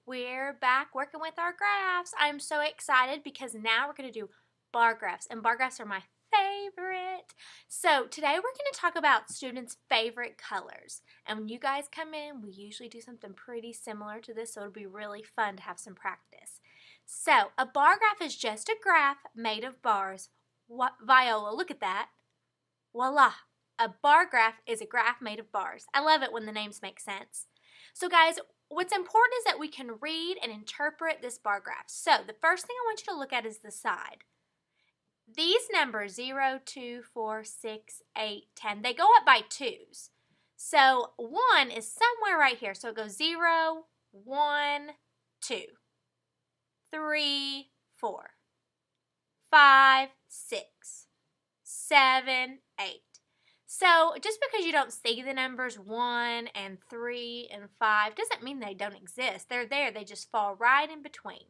We're back working with our graphs. I'm so excited because now we're going to do bar graphs, and bar graphs are my favorite. So today we're going to talk about students' favorite colors. And when you guys come in, we usually do something pretty similar to this, so it'll be really fun to have some practice. So a bar graph is just a graph made of bars. Viola, look at that. Voila! A bar graph is a graph made of bars. I love it when the names make sense. So guys, what's important is that we can read and interpret this bar graph. So the first thing I want you to look at is the side. These numbers 0, 2, 4, 6, 8, 10, they go up by twos. So 1 is somewhere right here. So it goes 0, 1, 2, 3, 4, 5, 6, 7, 8. So just because you don't see the numbers 1 and 3 and 5 doesn't mean they don't exist. They're there. They just fall right in between.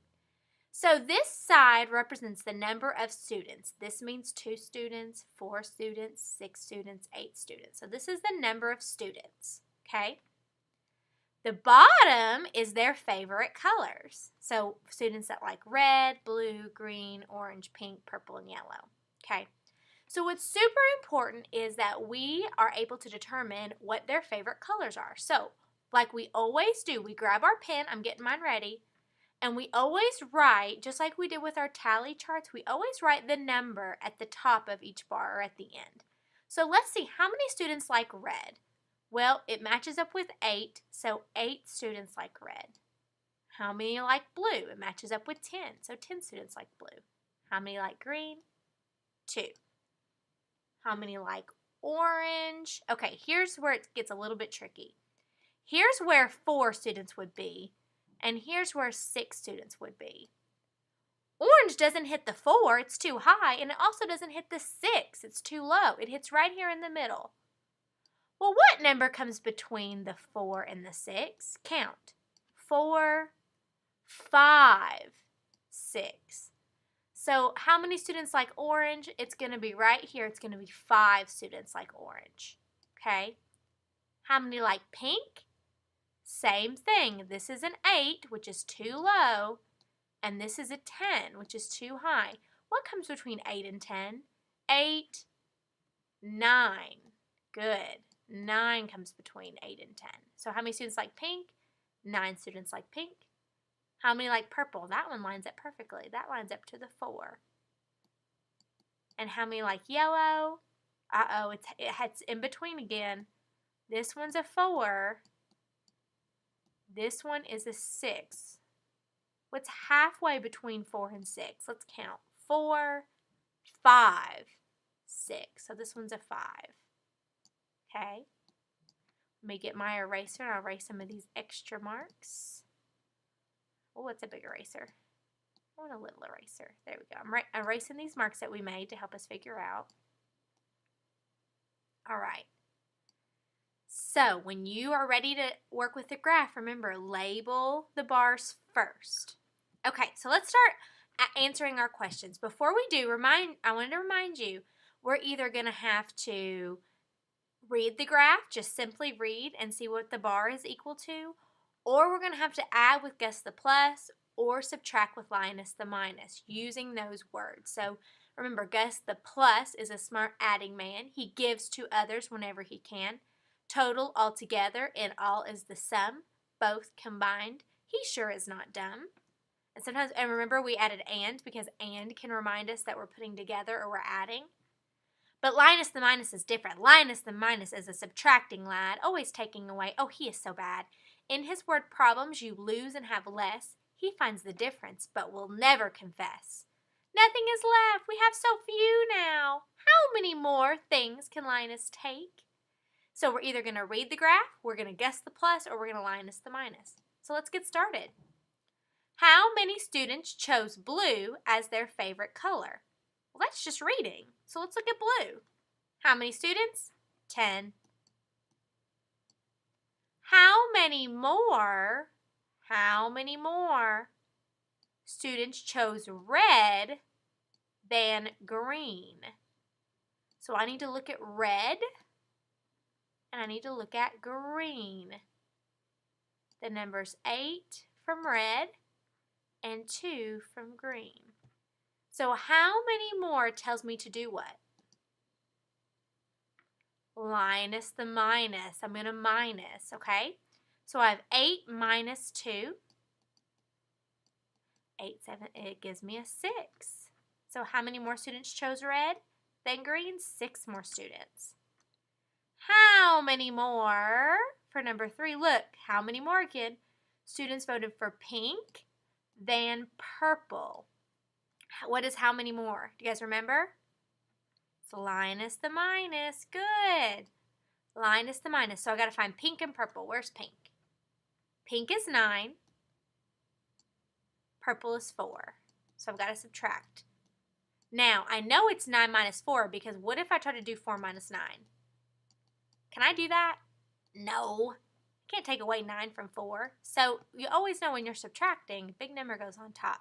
So this side represents the number of students. This means 2 students, 4 students, 6 students, 8 students. So this is the number of students, okay? The bottom is their favorite colors. So students that like red, blue, green, orange, pink, purple, and yellow, okay? So what's super important is that we are able to determine what their favorite colors are. So like we always do, we grab our pen, I'm getting mine ready, and we always write, just like we did with our tally charts, we always write the number at the top of each bar or at the end. So let's see, how many students like red? Well, it matches up with 8, so 8 students like red. How many like blue? It matches up with 10, so 10 students like blue. How many like green? 2. How many like orange? Okay, here's where it gets a little bit tricky. Here's where 4 students would be, and here's where 6 students would be. Orange doesn't hit the 4, it's too high, and it also doesn't hit the 6, it's too low. It hits right here in the middle. Well, what number comes between the 4 and the 6? Count. 4, 5, 6. So how many students like orange? It's going to be right here. It's going to be 5 students like orange. Okay. How many like pink? Same thing. This is an 8, which is too low, and this is a 10, which is too high. What comes between 8 and 10? 8, 9. Good. 9 comes between 8 and 10. So how many students like pink? 9 students like pink. How many like purple? That one lines up perfectly. That lines up to the 4. And how many like yellow? Uh-oh, it's in between again. This one's a 4. This one is a 6. What's halfway between 4 and 6? Let's count. 4, 5, 6. So this one's a 5. Okay. Let me get my eraser and I'll erase some of these extra marks. Oh, what's a big eraser? I want a little eraser. There we go. I'm erasing these marks that we made to help us figure out. All right. So when you are ready to work with the graph, remember, label the bars first. Okay, so let's start answering our questions. Before we do, I wanted to remind you, we're either going to have to read the graph, just simply read and see what the bar is equal to, or we're going to have to add with guess the plus or subtract with minus the minus using those words. So remember, Gus the plus is a smart adding man. He gives to others whenever he can. Total altogether and all is the sum, both combined. He sure is not dumb. And remember we added and because and can remind us that we're putting together or we're adding. But Linus the minus is different. Linus the minus is a subtracting lad, always taking away. Oh, he is so bad. In his word problems you lose and have less. He finds the difference, but will never confess. Nothing is left. We have so few now. How many more things can Linus take? So we're either going to read the graph, we're going to guess the plus, or we're going to Linus the minus. So let's get started. How many students chose blue as their favorite color? Well, that's just reading. So let's look at blue. How many students? 10. How many more students chose red than green? So I need to look at red and I need to look at green. The numbers 8, from red and 2 from green. So how many more tells me to do what? Minus the minus. I'm going to minus, okay? So I have 8 minus 2. 8, 7, it gives me a 6. So how many more students chose red than green? 6 more students. How many more for number 3? Look, how many more again? Students voted for pink than purple. What is how many more? Do you guys remember? It's minus the minus. Good. Minus the minus. So I got to find pink and purple. Where's pink? Pink is 9. Purple is 4. So I've got to subtract. Now, I know it's 9 minus 4 because what if I try to do 4 minus 9? Can I do that? No. I can't take away 9 from 4. So you always know when you're subtracting, big number goes on top.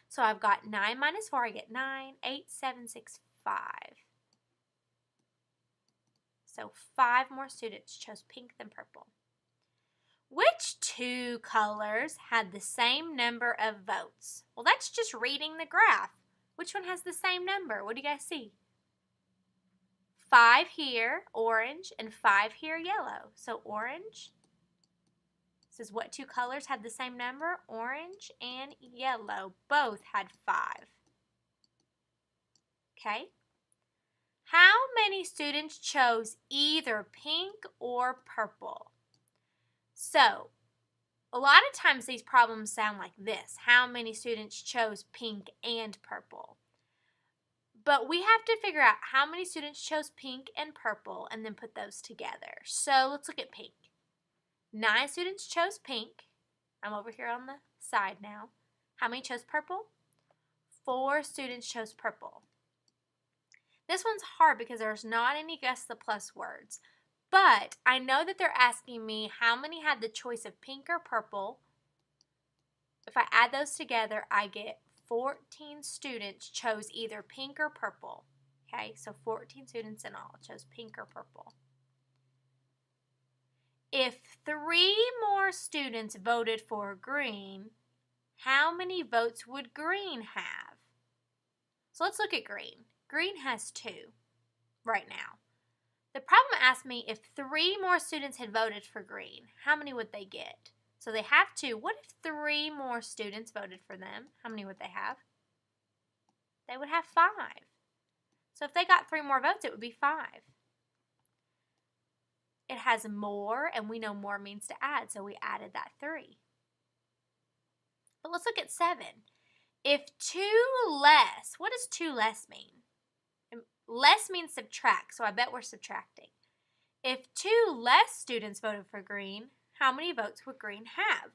So I've got 9 minus 4, I get 9, 8, 7, 6, 5. So 5 more students chose pink than purple. Which 2 colors had the same number of votes? Well, that's just reading the graph. Which one has the same number? What do you guys see? 5 here, orange, and 5 here, yellow. So orange. This is what 2 colors had the same number? Orange and yellow. Both had 5. Okay. How many students chose either pink or purple? So, a lot of times these problems sound like this. How many students chose pink and purple? But we have to figure out how many students chose pink and purple and then put those together. So, let's look at pink. 9 students chose pink. I'm over here on the side now. How many chose purple? 4 students chose purple. This one's hard because there's not any guess the plus words. But I know that they're asking me how many had the choice of pink or purple. If I add those together, I get 14 students chose either pink or purple. Okay, so 14 students in all chose pink or purple. If 3 more students voted for green, how many votes would green have? So let's look at green. Green has 2 right now. The problem asked me if 3 more students had voted for green, how many would they get? So they have 2. What if 3 more students voted for them? How many would they have? They would have 5. So if they got 3 more votes, it would be 5. It has more, and we know more means to add, so we added that 3. But let's look at 7. If 2 less, what does 2 less mean? Less means subtract, so I bet we're subtracting. If 2 less students voted for green, how many votes would green have?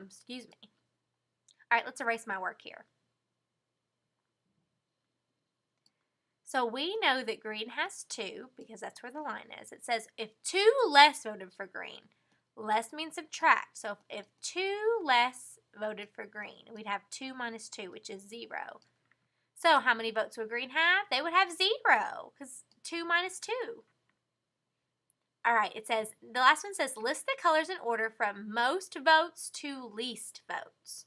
Excuse me. All right, let's erase my work here. So we know that green has 2 because that's where the line is. It says if 2 less voted for green, less means subtract. So if 2 less voted for green, we'd have 2 minus 2, which is 0. So how many votes would green have? They would have 0 because 2 minus 2. All right, it says, the last one says, list the colors in order from most votes to least votes.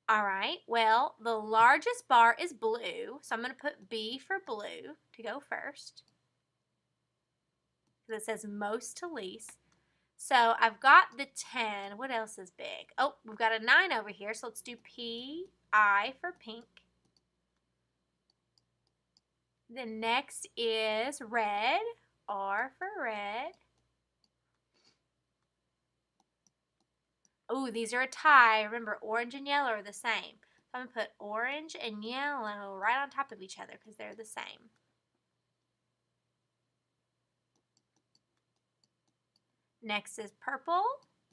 All right, well, the largest bar is blue, so I'm going to put B for blue to go first. Because it says most to least. So I've got the 10. What else is big? Oh, we've got a 9 over here, so let's do P-I for pink. The next is red, R for red. Ooh, these are a tie. Remember, orange and yellow are the same. So I'm going to put orange and yellow right on top of each other because they're the same. Next is purple.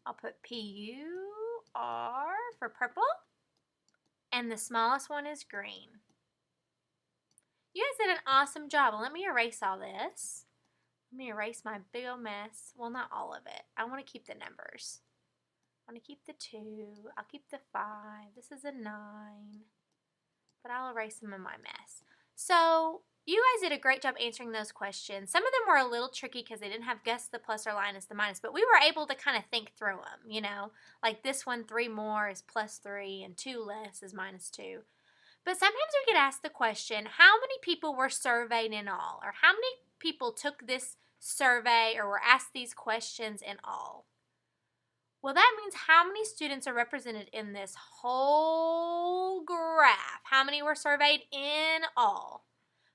I'll put P-U-R for purple. And the smallest one is green. You guys did an awesome job. Let me erase all this. Let me erase my big old mess. Well, not all of it. I want to keep the numbers. I want to keep the 2. I'll keep the 5. This is a 9. But I'll erase some of my mess. So, you guys did a great job answering those questions. Some of them were a little tricky because they didn't have guess the plus or minus the minus, but we were able to kind of think through them, you know. Like this one, 3 more is +3 and 2 less is -2. But sometimes we get asked the question, how many people were surveyed in all? Or how many people took this survey or were asked these questions in all? Well, that means how many students are represented in this whole graph. How many were surveyed in all?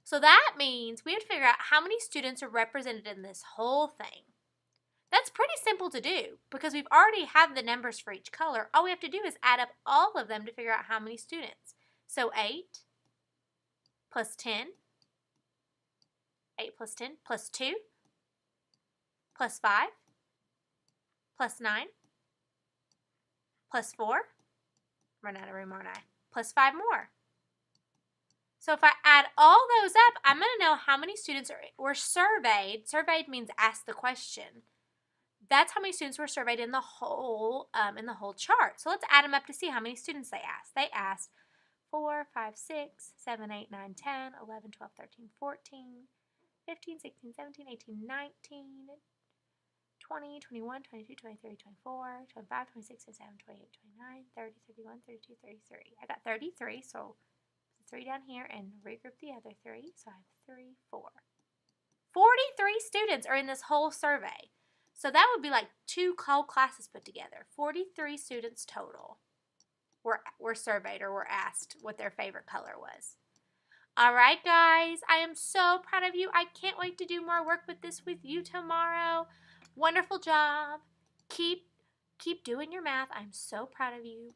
So that means we have to figure out how many students are represented in this whole thing. That's pretty simple to do because we've already have the numbers for each color. All we have to do is add up all of them to figure out how many students. So 8 plus 10, 8 plus 10 plus 2 plus 5 plus 9 plus 4, run out of room, aren't I? Plus 5 more. So if I add all those up, I'm going to know how many students were surveyed. Surveyed means asked the question. That's how many students were surveyed in the whole chart. So let's add them up to see how many students they asked. They asked 4, 5, 6, 7, 8, 9, 10, 11, 12, 13, 14, 15, 16, 17, 18, 19, 20, 21, 22, 23, 24, 25, 26, 27, 28, 29, 30, 31, 32, 33. I got 33, so 3 down here and regroup the other 3. So I have 3, 4. 43 students are in this whole survey. So that would be like 2 whole classes put together. 43 students total were surveyed or were asked what their favorite color was. All right, guys, I am so proud of you. I can't wait to do more work with this with you tomorrow. Wonderful job. Keep doing your math. I'm so proud of you.